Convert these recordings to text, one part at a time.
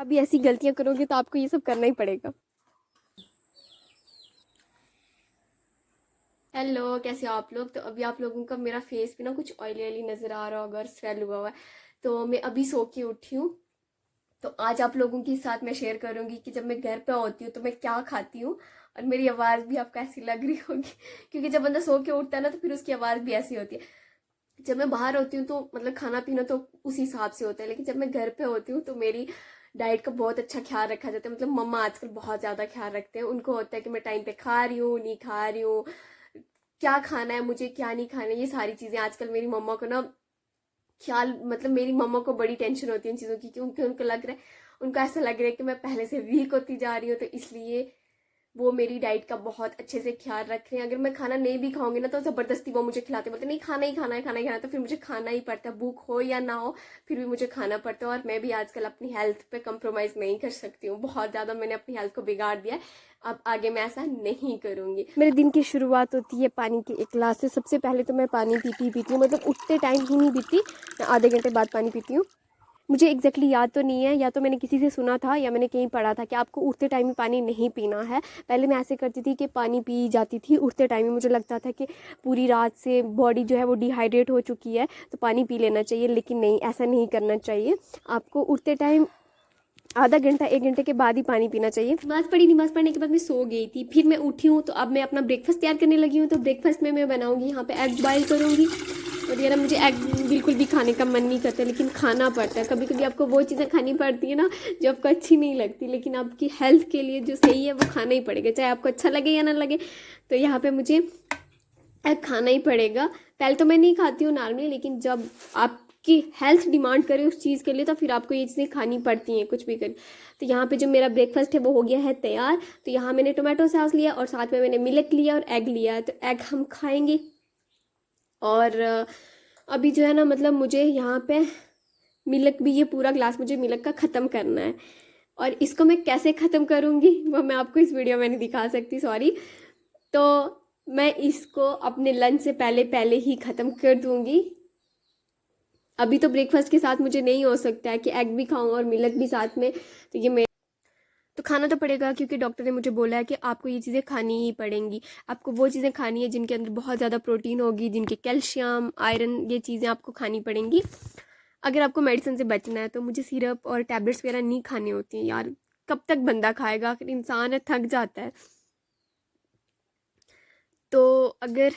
अभी ऐसी गलतियाँ करोगे तो आपको ये सब करना ही पड़ेगा। हेलो, कैसे हो आप लोग। तो अभी आप लोगों का मेरा फेस भी ना कुछ ऑयली ऑयली नज़र आ रहा होगा और स्वेल हुआ हुआ है। तो मैं अभी सो के उठी हूँ। तो आज आप लोगों के साथ मैं शेयर करूंगी कि जब मैं घर पे होती हूँ तो मैं क्या खाती हूँ। और मेरी आवाज़ भी आपको ऐसी लग रही होगी क्योंकि जब बंदा सो के उठता है ना तो फिर उसकी आवाज़ भी ऐसी होती है। जब मैं बाहर होती हूँ तो मतलब खाना पीना तो उस हिसाब से होता है, लेकिन जब मैं घर पे होती हूँ तो मेरी डाइट का बहुत अच्छा ख्याल रखा जाता है। मतलब मम्मा आजकल बहुत ज़्यादा ख्याल रखते हैं। उनको होता है कि मैं टाइम पे खा रही हूँ नहीं खा रही हूँ, क्या खाना है मुझे क्या नहीं खाना है, ये सारी चीज़ें आजकल मेरी मम्मा को ना ख्याल, मतलब मेरी मम्मा को बड़ी टेंशन होती है इन चीज़ों की, क्योंकि उनको लग रहा है, उनको ऐसा लग रहा है कि मैं पहले से वीक होती जा रही हूँ। तो इसलिए वो मेरी डाइट का बहुत अच्छे से ख्याल रख रहे हैं। अगर मैं खाना नहीं भी खाऊंगी ना तो जबरदस्ती वो मुझे खिलाते, बोलते नहीं खाना ही खाना है खाना ही खाना है, तो फिर मुझे खाना ही पड़ता है, भूख हो या ना हो फिर भी मुझे खाना पड़ता है। और मैं भी आजकल अपनी हेल्थ पे कंप्रोमाइज नहीं कर सकती हूँ, बहुत ज़्यादा मैंने अपनी हेल्थ को बिगाड़ दिया है। अब आगे मैं ऐसा नहीं करूंगी। मेरे दिन की शुरुआत होती है पानी के एक गिलास से। सबसे पहले तो मैं पानी पीती हूँ, मतलब उठते टाइम ही नहीं पीती, मैं आधे घंटे बाद पानी पीती हूँ। मुझे एग्जैक्टली याद तो नहीं है, या तो मैंने किसी से सुना था या मैंने कहीं पढ़ा था कि आपको उठते टाइम ही पानी नहीं पीना है। पहले मैं ऐसे करती थी कि पानी पी जाती थी उठते टाइम ही, मुझे लगता था कि पूरी रात से बॉडी जो है वो डिहाइड्रेट हो चुकी है तो पानी पी लेना चाहिए, लेकिन नहीं, ऐसा नहीं करना चाहिए। आपको उठते टाइम आधा घंटा 1 घंटे के बाद ही पानी पीना चाहिए। नमाज़ पढ़ी, नमाज़ पढ़ने के बाद मैं सो गई थी, फिर मैं उठी हूँ तो अब मैं अपना ब्रेकफास्ट तैयार करने लगी हूँ। तो ब्रेकफास्ट में मैं बनाऊंगी यहाँ पे एग बॉयल करूँगी। और यार मुझे एग बिल्कुल भी खाने का मन नहीं करता, लेकिन खाना पड़ता है। कभी कभी आपको वो चीज़ें खानी पड़ती है ना जो आपको अच्छी नहीं लगती, लेकिन आपकी हेल्थ के लिए जो सही है वो खाना ही पड़ेगा, चाहे आपको अच्छा लगे या ना लगे। तो यहाँ पे मुझे एग खाना ही पड़ेगा। पहले तो मैं नहीं खाती हूँ नॉर्मली, लेकिन जब आपकी हेल्थ डिमांड करे उस चीज़ के लिए तो फिर आपको ये चीज़ें खानी पड़ती हैं, कुछ भी कर। तो यहाँ पे जो मेरा ब्रेकफास्ट है वो हो गया है तैयार। तो यहाँ मैंने टोमेटो सॉस लिया और साथ में मैंने मिल्क लिया और एग लिया, तो एग हम खाएंगे। और अभी जो है ना, मतलब मुझे यहाँ पे मिल्क भी, ये पूरा ग्लास मुझे मिल्क का ख़त्म करना है। और इसको मैं कैसे ख़त्म करूँगी वो मैं आपको इस वीडियो में नहीं दिखा सकती, सॉरी। तो मैं इसको अपने लंच से पहले पहले ही ख़त्म कर दूँगी। अभी तो ब्रेकफास्ट के साथ मुझे नहीं हो सकता है कि एग भी खाऊं और मिल्क भी साथ में, तो ये मैं तो खाना तो पड़ेगा, क्योंकि डॉक्टर ने मुझे बोला है कि आपको ये चीज़ें खानी ही पड़ेंगी। आपको वो चीज़ें खानी है जिनके अंदर बहुत ज़्यादा प्रोटीन होगी, जिनके कैल्शियम आयरन, ये चीज़ें आपको खानी पड़ेंगी अगर आपको मेडिसिन से बचना है। तो मुझे सिरप और टैबलेट्स वगैरह नहीं खानी होती हैं यार, कब तक बंदा खाएगा, आखिर इंसान है, थक जाता है। तो अगर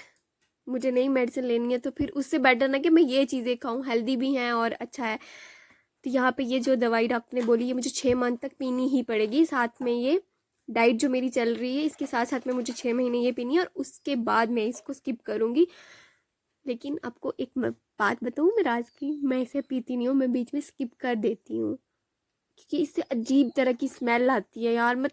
मुझे नई मेडिसिन लेनी है तो फिर उससे बेटर ना कि मैं ये चीज़ें खाऊं, हेल्दी भी हैं और अच्छा है। तो यहाँ पे ये जो दवाई डॉक्टर ने बोली ये मुझे 6 मंथ तक पीनी ही पड़ेगी। साथ में ये डाइट जो मेरी चल रही है इसके साथ साथ में मुझे 6 महीने ये पीनी है और उसके बाद मैं इसको स्किप करूँगी। लेकिन आपको एक बात बताऊँ मैं राज की, मैं इसे पीती नहीं हूँ, मैं बीच में स्किप कर देती हूँ क्योंकि इससे अजीब तरह की स्मेल आती है यार।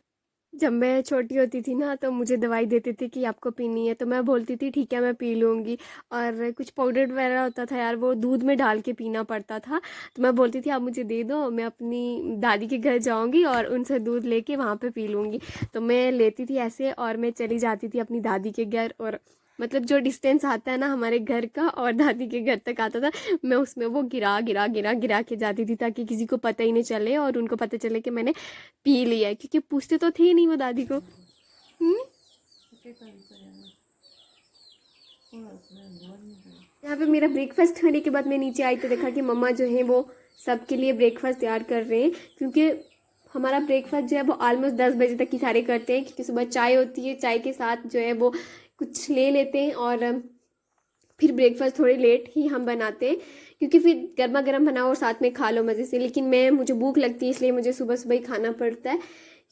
जब मैं छोटी होती थी ना तो मुझे दवाई देते थे कि आपको पीनी है, तो मैं बोलती थी ठीक है मैं पी लूँगी। और कुछ पाउडर वगैरह होता था यार, वो दूध में डाल के पीना पड़ता था। तो मैं बोलती थी आप मुझे दे दो, मैं अपनी दादी के घर जाऊँगी और उनसे दूध लेके वहाँ पे पी लूँगी। तो मैं लेती थी ऐसे और मैं चली जाती थी अपनी दादी के घर। और मतलब जो डिस्टेंस आता है ना हमारे घर का और दादी के घर तक आता था, मैं उसमें वो गिरा गिरा गिरा गिरा के जाती थी ताकि किसी को पता ही नहीं चले और उनको पता चले कि मैंने पी लिया है, क्योंकि पूछते तो थे नहीं वो दादी को। यहाँ पे मेरा ब्रेकफास्ट होने के बाद मैं नीचे आई तो देखा कि मम्मा जो है वो सबके लिए ब्रेकफास्ट तैयार कर रहे हैं, क्योंकि हमारा ब्रेकफास्ट जो है वो ऑलमोस्ट 10 बजे तक ही सारे करते हैं, क्योंकि सुबह चाय होती है, चाय के साथ जो है वो कुछ ले लेते हैं और फिर ब्रेकफास्ट थोड़े लेट ही हम बनाते हैं, क्योंकि फिर गर्मा गर्म बनाओ और साथ में खा लो मज़े से। लेकिन मुझे भूख लगती है इसलिए मुझे सुबह सुबह ही खाना पड़ता है,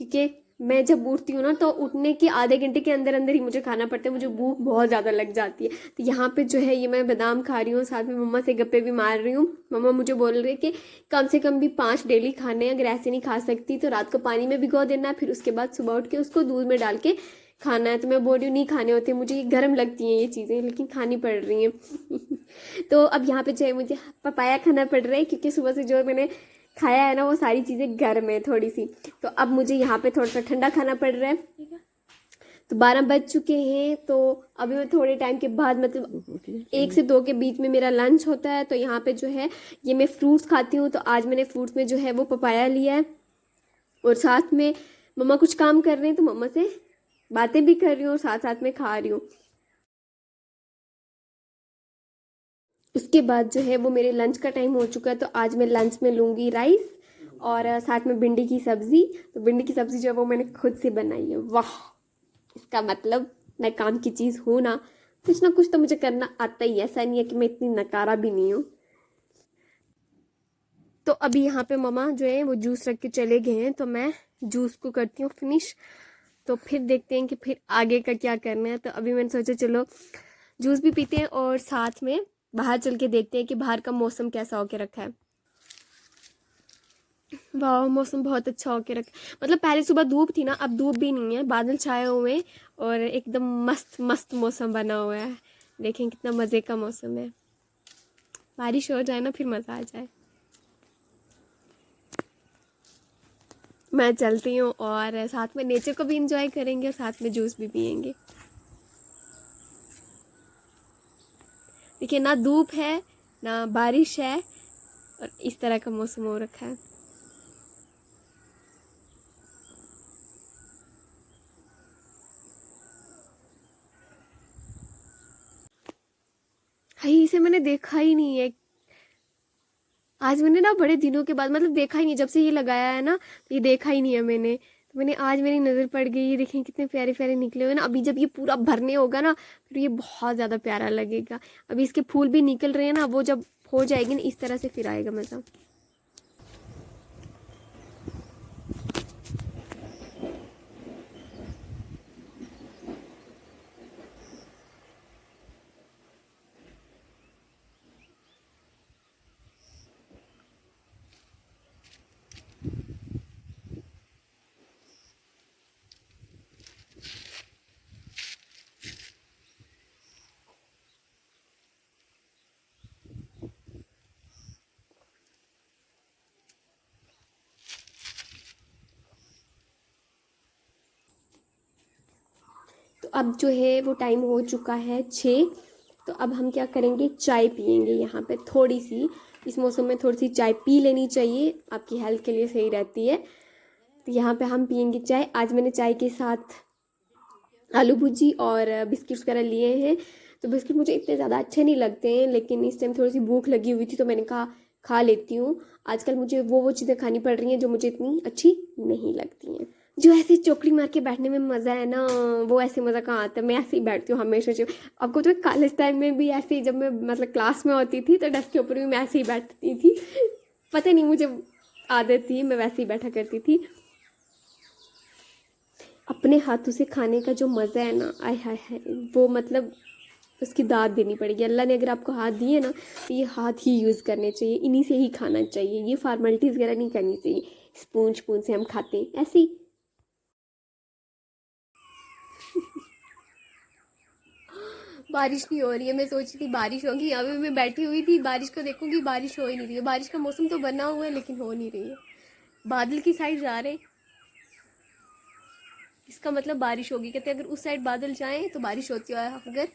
क्योंकि मैं जब उठती हूँ ना तो उठने के आधे घंटे के अंदर अंदर ही मुझे खाना पड़ता है, मुझे भूख बहुत ज़्यादा लग जाती है। तो यहाँ पे जो है ये मैं बादाम खा रही हूँ, साथ में मम्मा से गप्पे भी मार रही हूँ। मम्मा मुझे बोल रही है कि कम से कम भी 5 डेली खाने हैं, अगर ऐसे नहीं खा सकती तो रात को पानी में भिगो देना, फिर उसके बाद सुबह उठ के उसको दूध में डाल के खाना है। तो मैं बोल रही हूँ नहीं खाने होते, मुझे ये गर्म लगती हैं ये चीज़ें, लेकिन खानी पड़ रही हैं। तो अब यहाँ पे जो है मुझे पपाया खाना पड़ रहा है, क्योंकि सुबह से जो मैंने खाया है ना वो सारी चीज़ें गर्म है थोड़ी सी। तो अब मुझे यहाँ पे थोड़ा सा ठंडा खाना पड़ रहा है। तो 12 बज चुके हैं, तो अभी मैं थोड़े टाइम के बाद, मतलब 1 से 2 के बीच में मेरा लंच होता है। तो यहाँ पे जो है ये मैं फ्रूट्स खाती हूँ, तो आज मैंने फ्रूट्स में जो है वो पपाया लिया है। और साथ में मम्मा कुछ काम कर रहे हैं तो मम्मा से बातें भी कर रही हूँ और साथ साथ में खा रही हूँ। उसके बाद जो है वो मेरे लंच का टाइम हो चुका है, तो आज मैं लंच में लूँगी राइस और साथ में भिंडी की सब्ज़ी। तो भिंडी की सब्ज़ी जो है वो मैंने खुद से बनाई है। वाह, इसका मतलब मैं काम की चीज़ हूँ ना कुछ तो मुझे करना आता ही है, ऐसा नहीं है कि मैं इतनी नकारा भी नहीं हूँ। तो अभी यहाँ पे मम्मा जो है वो जूस रख के चले गए हैं, तो मैं जूस को करती हूँ फिनिश। तो फिर देखते हैं कि फिर आगे का क्या करना है। तो अभी मैंने सोचा चलो जूस भी पीते हैं और साथ में बाहर चल के देखते हैं कि बाहर का मौसम कैसा होके रखा है। वाह, मौसम बहुत अच्छा होके रखा, मतलब पहले सुबह धूप थी ना, अब धूप भी नहीं है, बादल छाए हुए हैं और एकदम मस्त मस्त मौसम बना हुआ है। देखें कितना मज़े का मौसम है। बारिश हो जाए ना फिर मज़ा आ जाए। मैं चलती हूँ और साथ में नेचर को भी इंजॉय करेंगे और साथ में जूस भी पियेंगे। देखिए, ना धूप है ना बारिश है और इस तरह का मौसम हो रखा है। हाय, इसे मैंने देखा ही नहीं है। आज मैंने ना बड़े दिनों के बाद, मतलब देखा ही नहीं, जब से ये लगाया है ना तो ये देखा ही नहीं है मैंने। तो मैंने आज, मेरी नज़र पड़ गई। ये देखें कितने प्यारे प्यारे निकले हुए ना। अभी जब ये पूरा भरने होगा ना फिर ये बहुत ज़्यादा प्यारा लगेगा। अभी इसके फूल भी निकल रहे हैं ना, वो जब हो जाएगी ना इस तरह से फिर आएगा मज़ा। तो अब जो है वो टाइम हो चुका है 6। तो अब हम क्या करेंगे, चाय पियेंगे यहाँ पे थोड़ी सी। इस मौसम में थोड़ी सी चाय पी लेनी चाहिए, आपकी हेल्थ के लिए सही रहती है। तो यहाँ पे हम पियेंगे चाय। आज मैंने चाय के साथ आलू भुजी और बिस्किट्स वगैरह लिए हैं। तो बिस्किट मुझे इतने ज़्यादा अच्छे नहीं लगते हैं, लेकिन इस टाइम थोड़ी सी भूख लगी हुई थी तो मैंने कहा खा लेती हूँ। आजकल मुझे वो चीज़ें खानी पड़ रही हैं जो मुझे इतनी अच्छी नहीं लगती हैं। जो ऐसे चौकड़ी मार के बैठने में मज़ा है ना, वो ऐसे मज़ा कहाँ आता है। मैं ऐसे ही बैठती हूँ हमेशा। जो आपको तो कॉलेज टाइम में भी ऐसे ही, जब मैं मतलब क्लास में होती थी तो डेस्क के ऊपर भी मैं ऐसे ही बैठती थी। पता नहीं, मुझे आदत थी, मैं वैसे ही बैठा करती थी। अपने हाथों से खाने का जो मज़ा है ना, आय हाय हाय, वो मतलब उसकी दाद देनी पड़ेगी। अल्लाह ने अगर आपको हाथ दिए ना तो ये हाथ ही यूज़ करने चाहिए, इन्हीं से ही खाना चाहिए। ये फार्मेलिटीज़ वगैरह नहीं करनी चाहिए, स्पून स्पून से हम खाते हैं ऐसे ही। बारिश नहीं हो रही है, मैं सोच रही थी बारिश होगी। यहाँ पे मैं बैठी हुई थी, बारिश को देखूंगी, बारिश हो ही नहीं रही है। बारिश का मौसम तो बना हुआ है लेकिन हो नहीं रही है। बादल की साइड जा रहे हैं, इसका मतलब बारिश होगी। कहते हैं अगर उस साइड बादल जाएं तो बारिश होती है, अगर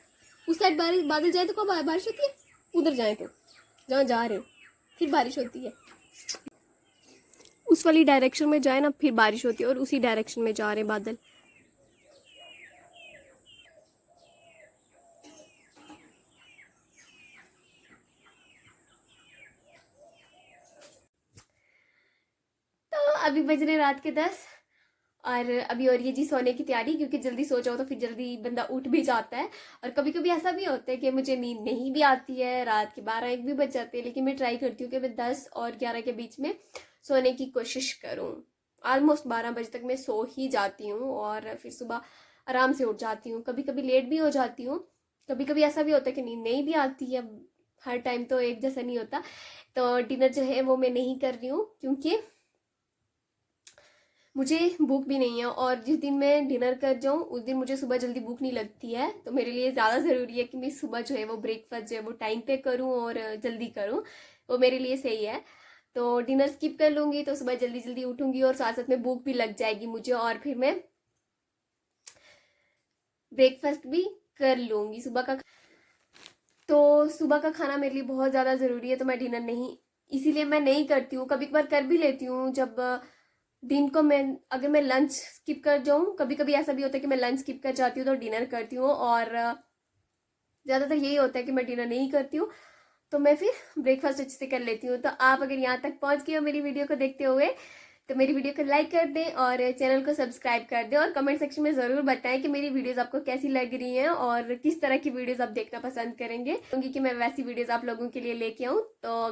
उस साइड बादल जाए तो कब बारिश होती है, उधर जाए तो, जहाँ जा रहे हो फिर बारिश होती है। उस वाली डायरेक्शन में जाए ना फिर बारिश होती है, और उसी डायरेक्शन में जा रहे हैं बादल। तो अभी बज रहे रात के 10 और अभी हो रही है जी सोने की तैयारी, क्योंकि जल्दी सो जाओ तो फिर जल्दी बंदा उठ भी जाता है। और कभी कभी ऐसा भी होता है कि मुझे नींद नहीं भी आती है, रात के 12-1 भी बज जाते हैं, लेकिन मैं ट्राई करती हूँ कि मैं 10 और 11 के बीच में सोने की कोशिश करूँ। ऑलमोस्ट 12 बजे तक मैं सो ही जाती हूँ और फिर सुबह आराम से उठ जाती हूँ। कभी कभी लेट भी हो जाती हूँ, कभी कभी ऐसा भी होता है कि नींद नहीं भी आती है। हर टाइम तो एक जैसा नहीं होता। तो डिनर जो है वो मैं नहीं कर रही हूँ, क्योंकि मुझे भूख भी नहीं है, और जिस दिन मैं डिनर कर जाऊँ उस दिन मुझे सुबह जल्दी भूख नहीं लगती है। तो मेरे लिए ज़्यादा ज़रूरी है कि मैं सुबह जो है वो ब्रेकफास्ट जो है वो टाइम पे करूँ और जल्दी करूँ, वो मेरे लिए सही है। तो डिनर स्किप कर लूँगी तो सुबह जल्दी जल्दी उठूँगी और साथ साथ में भूख भी लग जाएगी मुझे, और फिर मैं ब्रेकफास्ट भी कर लूँगी सुबह का। तो सुबह का खाना मेरे लिए बहुत ज़्यादा ज़रूरी है, तो मैं डिनर नहीं, इसीलिए मैं नहीं करती हूँ। कभी कभार कर भी लेती हूँ जब दिन को मैं अगर मैं लंच स्किप कर जाऊँ, कभी कभी ऐसा भी होता है कि मैं लंच स्किप कर जाती हूँ तो डिनर करती हूँ, और ज़्यादातर यही होता है कि मैं डिनर नहीं करती हूँ, तो मैं फिर ब्रेकफास्ट अच्छे से कर लेती हूँ। तो आप अगर यहाँ तक पहुँच गए हो मेरी वीडियो को देखते हुए, तो मेरी वीडियो को लाइक कर दें और चैनल को सब्सक्राइब कर दें, और कमेंट सेक्शन में ज़रूर बताएं कि मेरी वीडियोस आपको कैसी लग रही हैं और किस तरह की वीडियोस आप देखना पसंद करेंगे, क्योंकि कि मैं वैसी वीडियोस आप लोगों के लिए लेके आऊँ। तो